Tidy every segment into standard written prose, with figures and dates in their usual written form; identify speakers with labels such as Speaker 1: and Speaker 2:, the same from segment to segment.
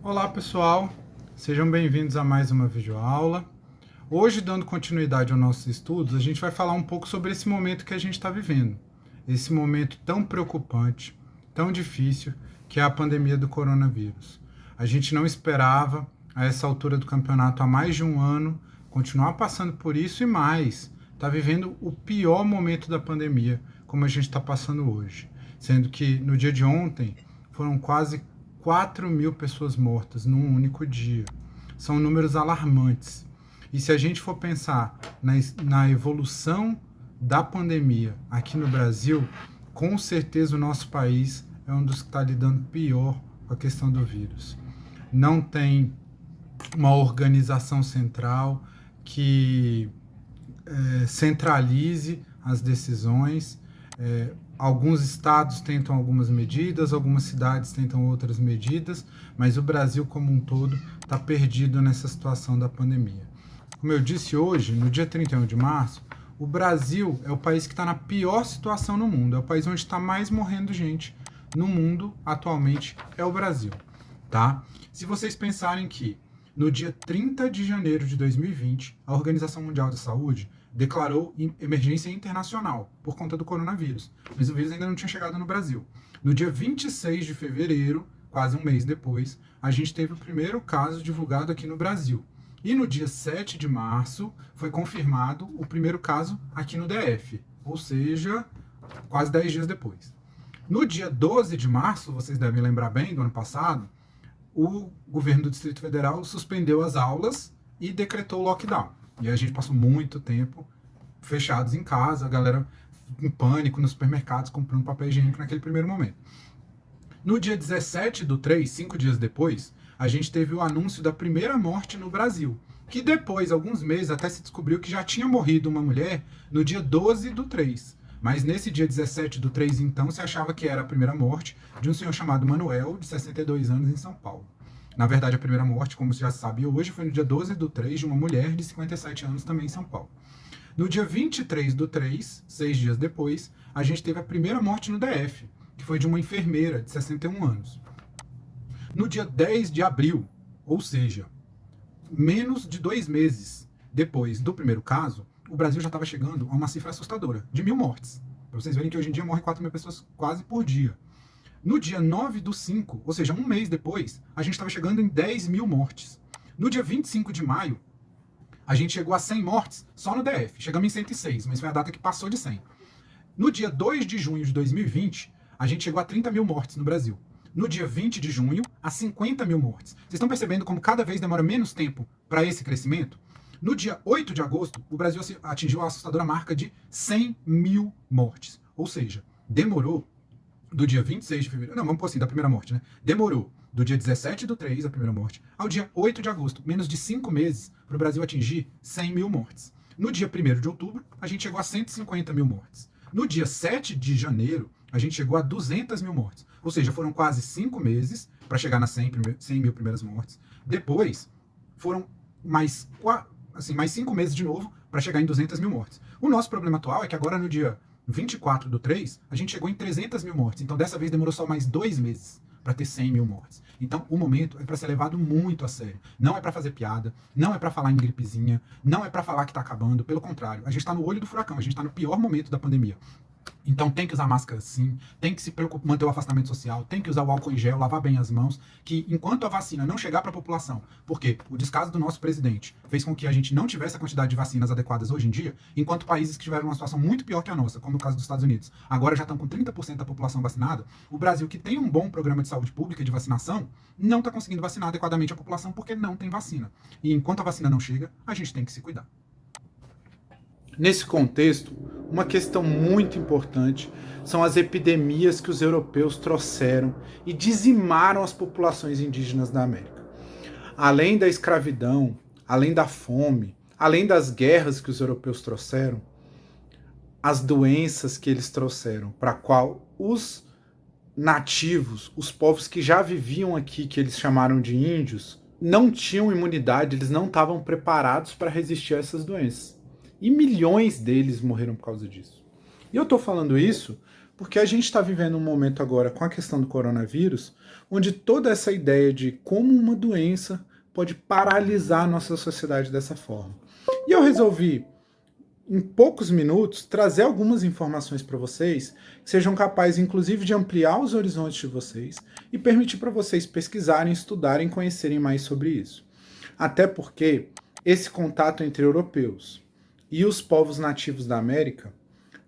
Speaker 1: Olá pessoal, sejam bem-vindos a mais uma videoaula. Hoje, dando continuidade aos nossos estudos, a gente vai falar um pouco sobre esse momento que a gente está vivendo. Esse momento tão preocupante, tão difícil, que é a pandemia do coronavírus. A gente não esperava, a essa altura do campeonato, há mais de um ano, continuar passando por isso e mais. Está vivendo o pior momento da pandemia, como a gente está passando hoje. Sendo que no dia de ontem foram quase 4.000 pessoas mortas num único dia. São números alarmantes. E se a gente for pensar na evolução da pandemia aqui no Brasil, com certeza o nosso país é um dos que está lidando pior com a questão do vírus. Não tem uma organização central que centralize as decisões. Alguns estados tentam algumas medidas, algumas cidades tentam outras medidas, mas o Brasil como um todo está perdido nessa situação da pandemia. Como eu disse hoje, no dia 31 de março, o Brasil é o país que está na pior situação no mundo, é o país onde está mais morrendo gente no mundo atualmente, é o Brasil. Tá? Se vocês pensarem que no dia 30 de janeiro de 2020, a Organização Mundial da Saúde declarou emergência internacional por conta do coronavírus, mas o vírus ainda não tinha chegado no Brasil. No dia 26 de fevereiro, quase um mês depois, a gente teve o primeiro caso divulgado aqui no Brasil. E no dia 7 de março foi confirmado o primeiro caso aqui no DF, ou seja, quase 10 dias depois. No dia 12 de março, vocês devem lembrar bem, do ano passado, o governo do Distrito Federal suspendeu as aulas e decretou o lockdown. E a gente passou muito tempo fechados em casa, a galera em pânico nos supermercados, comprando papel higiênico naquele primeiro momento. No dia 17 do 3, 5 dias depois, a gente teve o anúncio da primeira morte no Brasil, que depois, alguns meses, até se descobriu que já tinha morrido uma mulher no dia 12 do 3. Mas nesse dia 17 do 3, então, se achava que era a primeira morte de um senhor chamado Manuel, de 62 anos, em São Paulo. Na verdade, a primeira morte, como você já sabe hoje, foi no dia 12 do 3, de uma mulher de 57 anos, também em São Paulo. No dia 23 do 3, 6 dias depois, a gente teve a primeira morte no DF, que foi de uma enfermeira de 61 anos. No dia 10 de abril, ou seja, menos de 2 meses depois do primeiro caso, o Brasil já estava chegando a uma cifra assustadora, de 1.000 mortes. Para vocês verem que hoje em dia morrem 4.000 pessoas quase por dia. No dia 9 do 5, ou seja, um mês depois, a gente estava chegando em 10.000 mortes. No dia 25 de maio, a gente chegou a 100 mortes só no DF. Chegamos em 106, mas foi a data que passou de 100. No dia 2 de junho de 2020, a gente chegou a 30.000 mortes no Brasil. No dia 20 de junho, a 50.000 mortes. Vocês estão percebendo como cada vez demora menos tempo para esse crescimento? No dia 8 de agosto, o Brasil atingiu a assustadora marca de 100.000 mortes. Ou seja, demorou do dia 26 de fevereiro, não, vamos pôr assim, da primeira morte, né? Demorou do dia 17 do 3, a primeira morte, ao dia 8 de agosto, menos de 5 meses, para o Brasil atingir 100.000 mortes. No dia 1º de outubro, a gente chegou a 150.000 mortes. No dia 7 de janeiro, a gente chegou a 200.000 mortes. Ou seja, foram quase 5 meses para chegar nas 100.000 primeiras mortes. Depois, foram mais 5 meses de novo para chegar em 200.000 mortes. O nosso problema atual é que agora no dia 24 do 3, a gente chegou em 300.000 mortes. Então, dessa vez, demorou só mais 2 meses para ter 100.000 mortes. Então, o momento é para ser levado muito a sério. Não é para fazer piada, não é para falar em gripezinha, não é para falar que está acabando. Pelo contrário, a gente está no olho do furacão, a gente está no pior momento da pandemia. Então tem que usar máscara sim, tem que se preocupar, manter o afastamento social, tem que usar o álcool em gel, lavar bem as mãos, que enquanto a vacina não chegar para a população, porque o descaso do nosso presidente fez com que a gente não tivesse a quantidade de vacinas adequadas hoje em dia, enquanto países que tiveram uma situação muito pior que a nossa, como o caso dos Estados Unidos, agora já estão com 30% da população vacinada, o Brasil, que tem um bom programa de saúde pública e de vacinação, não está conseguindo vacinar adequadamente a população porque não tem vacina. E enquanto a vacina não chega, a gente tem que se cuidar. Nesse contexto, uma questão muito importante são as epidemias que os europeus trouxeram e dizimaram as populações indígenas da América. Além da escravidão, além da fome, além das guerras que os europeus trouxeram, as doenças que eles trouxeram, para a qual os nativos, os povos que já viviam aqui, que eles chamaram de índios, não tinham imunidade, eles não estavam preparados para resistir a essas doenças. E milhões deles morreram por causa disso. E eu estou falando isso porque a gente está vivendo um momento agora com a questão do coronavírus, onde toda essa ideia de como uma doença pode paralisar a nossa sociedade dessa forma. E eu resolvi, em poucos minutos, trazer algumas informações para vocês que sejam capazes, inclusive, de ampliar os horizontes de vocês e permitir para vocês pesquisarem, estudarem, conhecerem mais sobre isso. Até porque esse contato entre europeus e os povos nativos da América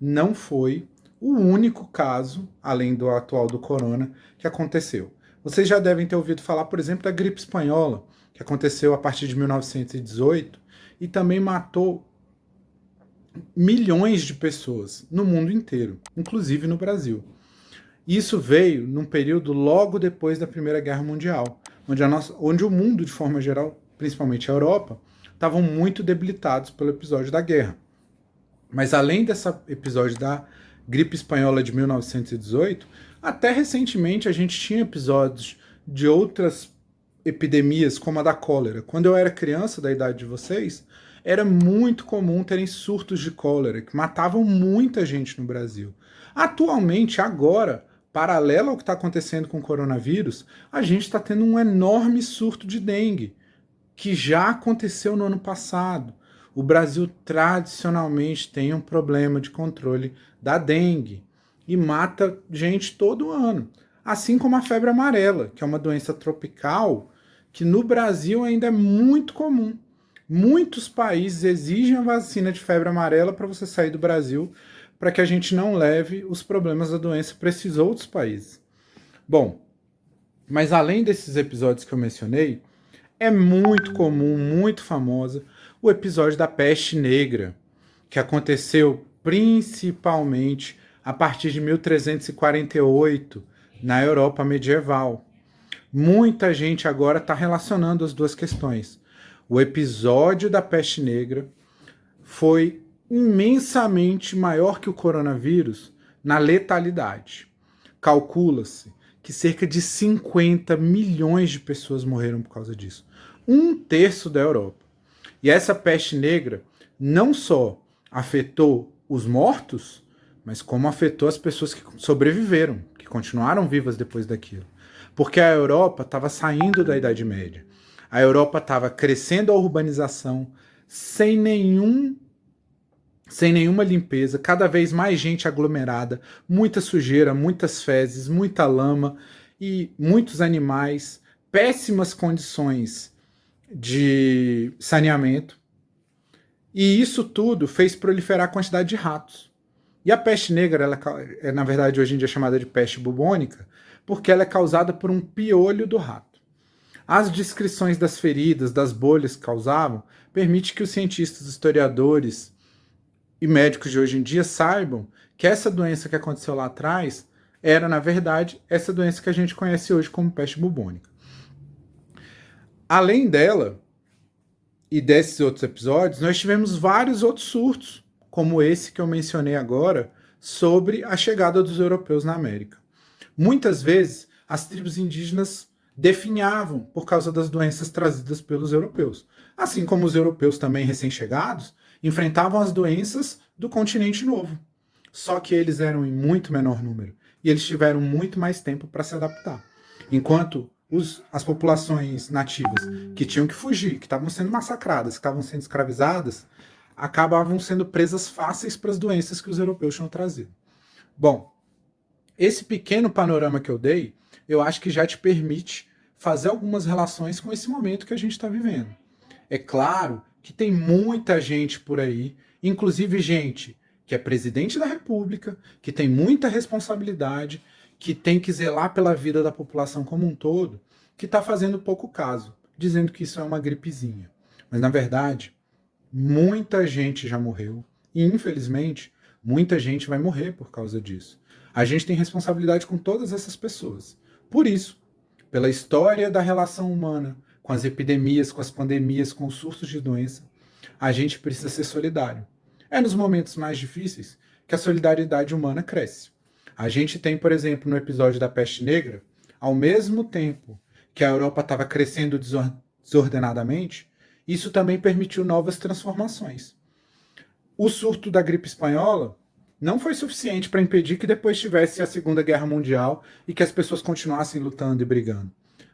Speaker 1: não foi o único caso, além do atual do corona, que aconteceu. Vocês já devem ter ouvido falar, por exemplo, da gripe espanhola, que aconteceu a partir de 1918 e também matou milhões de pessoas no mundo inteiro, inclusive no Brasil. Isso veio num período logo depois da Primeira Guerra Mundial, onde o mundo, de forma geral, principalmente a Europa, estavam muito debilitados pelo episódio da guerra. Mas além desse episódio da gripe espanhola de 1918, até recentemente a gente tinha episódios de outras epidemias, como a da cólera. Quando eu era criança, da idade de vocês, era muito comum terem surtos de cólera, que matavam muita gente no Brasil. Atualmente, agora, paralelo ao que está acontecendo com o coronavírus, a gente está tendo um enorme surto de dengue, que já aconteceu no ano passado. O Brasil tradicionalmente tem um problema de controle da dengue e mata gente todo ano. Assim como a febre amarela, que é uma doença tropical que no Brasil ainda é muito comum. Muitos países exigem a vacina de febre amarela para você sair do Brasil, para que a gente não leve os problemas da doença para esses outros países. Bom, mas além desses episódios que eu mencionei, é muito comum, muito famosa, o episódio da peste negra, que aconteceu principalmente a partir de 1348, na Europa medieval. Muita gente agora está relacionando as duas questões. O episódio da peste negra foi imensamente maior que o coronavírus na letalidade. Calcula-se que cerca de 50 milhões de pessoas morreram por causa disso. 1/3 da Europa. E essa peste negra não só afetou os mortos, mas como afetou as pessoas que sobreviveram, que continuaram vivas depois daquilo. Porque a Europa estava saindo da Idade Média. A Europa estava crescendo a urbanização sem nenhuma limpeza, cada vez mais gente aglomerada, muita sujeira, muitas fezes, muita lama e muitos animais, péssimas condições de saneamento. E isso tudo fez proliferar a quantidade de ratos. E a peste negra, ela é, na verdade, hoje em dia chamada de peste bubônica, porque ela é causada por um piolho do rato. As descrições das feridas, das bolhas que causavam, permite que os cientistas, historiadores e médicos de hoje em dia saibam que essa doença que aconteceu lá atrás era, na verdade, essa doença que a gente conhece hoje como peste bubônica. Além dela, e desses outros episódios, nós tivemos vários outros surtos, como esse que eu mencionei agora, sobre a chegada dos europeus na América. Muitas vezes, as tribos indígenas definhavam por causa das doenças trazidas pelos europeus. Assim como os europeus também recém-chegados enfrentavam as doenças do continente novo. Só que eles eram em muito menor número e eles tiveram muito mais tempo para se adaptar. Enquanto as populações nativas que tinham que fugir, que estavam sendo massacradas, que estavam sendo escravizadas, acabavam sendo presas fáceis para as doenças que os europeus tinham trazido. Bom, esse pequeno panorama que eu dei, eu acho que já te permite fazer algumas relações com esse momento que a gente está vivendo. É claro que tem muita gente por aí, inclusive gente que é presidente da República, que tem muita responsabilidade, que tem que zelar pela vida da população como um todo, que está fazendo pouco caso, dizendo que isso é uma gripezinha. Mas, na verdade, muita gente já morreu e, infelizmente, muita gente vai morrer por causa disso. A gente tem responsabilidade com todas essas pessoas. Por isso, pela história da relação humana com as epidemias, com as pandemias, com os surtos de doença, a gente precisa ser solidário. É nos momentos mais difíceis que a solidariedade humana cresce. A gente tem, por exemplo, no episódio da peste negra, ao mesmo tempo que a Europa estava crescendo desordenadamente, isso também permitiu novas transformações. O surto da gripe espanhola não foi suficiente para impedir que depois tivesse a Segunda Guerra Mundial e que as pessoas continuassem lutando e brigando.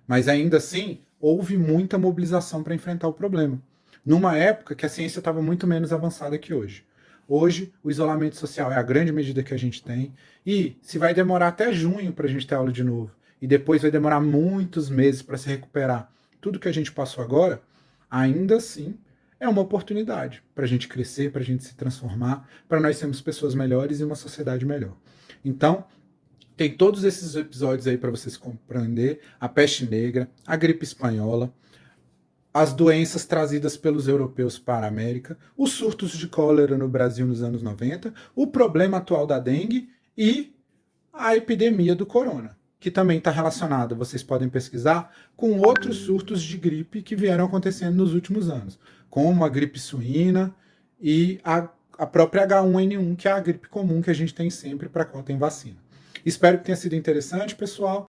Speaker 1: Mas ainda assim, houve muita mobilização para enfrentar o problema, numa época que a ciência estava muito menos avançada que hoje. Hoje, o isolamento social é a grande medida que a gente tem, e se vai demorar até junho para a gente ter aula de novo, e depois vai demorar muitos meses para se recuperar tudo que a gente passou agora, ainda assim é uma oportunidade para a gente crescer, para a gente se transformar, para nós sermos pessoas melhores e uma sociedade melhor. Então, tem todos esses episódios aí para vocês compreender: a peste negra, a gripe espanhola, as doenças trazidas pelos europeus para a América, os surtos de cólera no Brasil nos anos 90, o problema atual da dengue e a epidemia do corona, que também está relacionada, vocês podem pesquisar, com outros surtos de gripe que vieram acontecendo nos últimos anos, como a gripe suína e a própria H1N1, que é a gripe comum que a gente tem sempre para quando tem vacina. Espero que tenha sido interessante, pessoal.